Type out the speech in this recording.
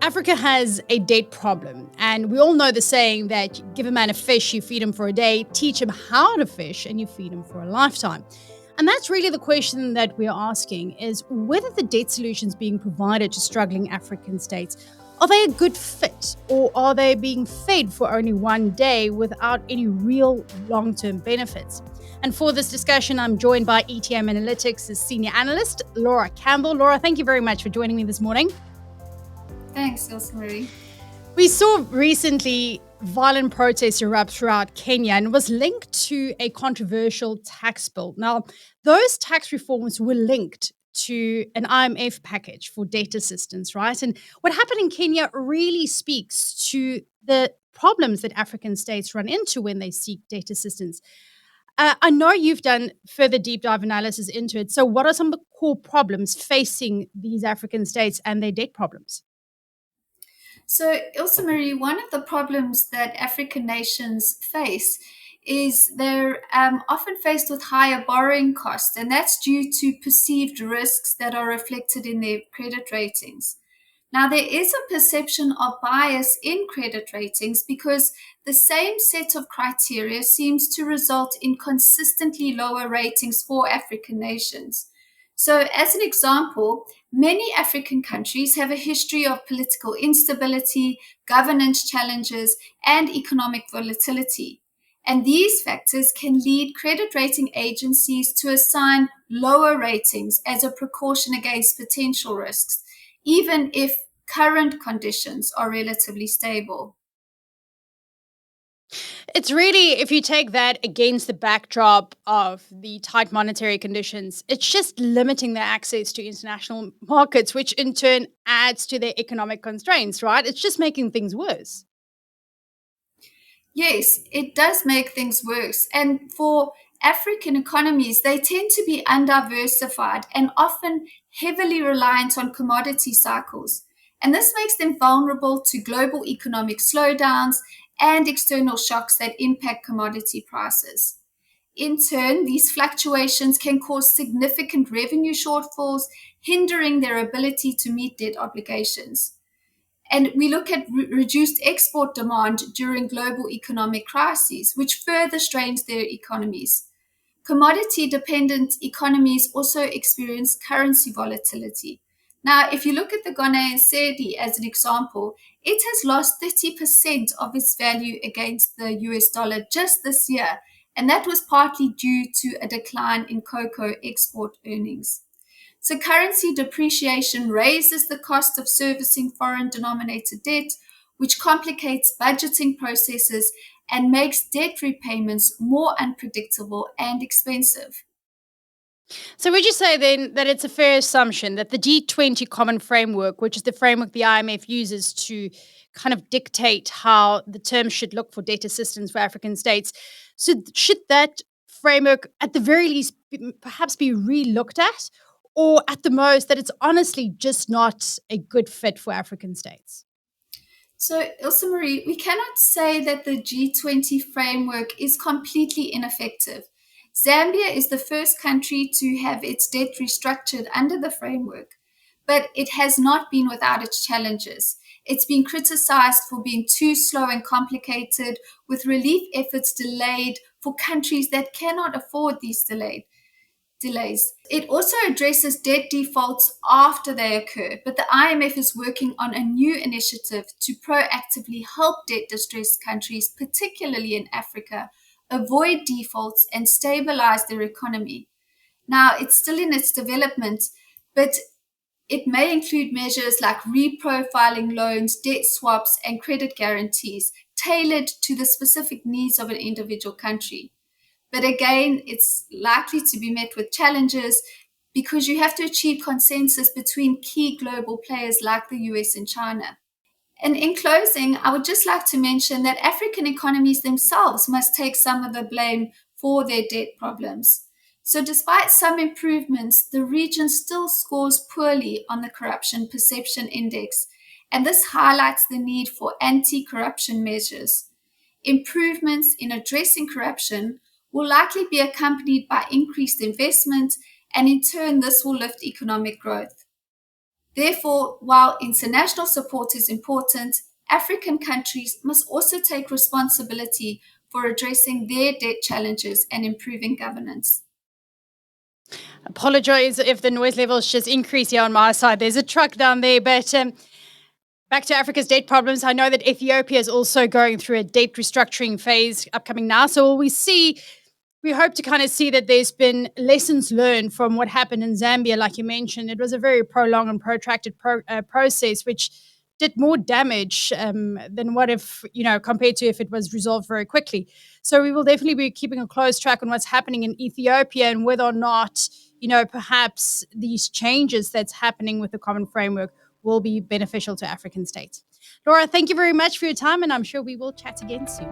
Africa has a debt problem, and we all know the saying that you give a man a fish, you feed him for a day, teach him how to fish, and you feed him for a lifetime. And that's really the question that we're asking is whether the debt solutions being provided to struggling African states, are they a good fit or are they being fed for only one day without any real long-term benefits? And for this discussion, I'm joined by ETM Analytics' senior analyst, Laura Campbell. Laura, thank you very much for joining me this morning. Thanks, Ilse Marie. We saw recently violent protests erupt throughout Kenya and was linked to a controversial tax bill. Now, those tax reforms were linked to an IMF package for debt assistance, right? And what happened in Kenya really speaks to the problems that African states run into when they seek debt assistance. I know you've done further deep dive analysis into it. So, what are some of the core problems facing these African states and their debt problems? So, Ilse Marie, one of the problems that African nations face is they're often faced with higher borrowing costs, and that's due to perceived risks that are reflected in their credit ratings. Now, there is a perception of bias in credit ratings because the same set of criteria seems to result in consistently lower ratings for African nations. So, as an example, many African countries have a history of political instability, governance challenges, and economic volatility. And these factors can lead credit rating agencies to assign lower ratings as a precaution against potential risks, even if current conditions are relatively stable. It's really, if you take that against the backdrop of the tight monetary conditions, it's just limiting their access to international markets, which in turn adds to their economic constraints, right? It's just making things worse. Yes, it does make things worse. And for African economies, they tend to be undiversified and often heavily reliant on commodity cycles. And this makes them vulnerable to global economic slowdowns and external shocks that impact commodity prices. In turn, these fluctuations can cause significant revenue shortfalls, hindering their ability to meet debt obligations. And we look at reduced export demand during global economic crises, which further strains their economies. Commodity dependent economies also experience currency volatility. Now, if you look at the Ghanaian cedi as an example, it has lost 30% of its value against the US dollar just this year, and that was partly due to a decline in cocoa export earnings. So currency depreciation raises the cost of servicing foreign denominated debt, which complicates budgeting processes and makes debt repayments more unpredictable and expensive. So, would you say then that it's a fair assumption that the G20 Common Framework, which is the framework the IMF uses to kind of dictate how the terms should look for debt assistance for African states, so should that framework, at the very least, perhaps be re-looked at, or at the most, that it's honestly just not a good fit for African states? So, Ilse Marie, we cannot say that the G20 framework is completely ineffective. Zambia is the first country to have its debt restructured under the framework, but it has not been without its challenges. It's been criticized for being too slow and complicated, with relief efforts delayed for countries that cannot afford these delays. It also addresses debt defaults after they occur, but the IMF is working on a new initiative to proactively help debt distressed countries, particularly in Africa, avoid defaults and stabilize their economy. Now, it's still in its development, but it may include measures like reprofiling loans, debt swaps, and credit guarantees tailored to the specific needs of an individual country. But again, it's likely to be met with challenges because you have to achieve consensus between key global players like the US and China. And in closing, I would just like to mention that African economies themselves must take some of the blame for their debt problems. So, despite some improvements, the region still scores poorly on the Corruption Perception Index, and this highlights the need for anti corruption measures. Improvements in addressing corruption will likely be accompanied by increased investment, and in turn, this will lift economic growth. Therefore, while international support is important, African countries must also take responsibility for addressing their debt challenges and improving governance. Apologize if the noise levels just increase here on my side. There's a truck down there, but back to Africa's debt problems. I know that Ethiopia is also going through a debt restructuring phase upcoming now. So we hope to kind of see that there's been lessons learned from what happened in Zambia. Like you mentioned, it was a very prolonged and protracted process, which did more damage than what if, compared to if it was resolved very quickly. So we will definitely be keeping a close track on what's happening in Ethiopia and whether or not, perhaps these changes that's happening with the Common Framework will be beneficial to African states. Laura, thank you very much for your time, and I'm sure we will chat again soon.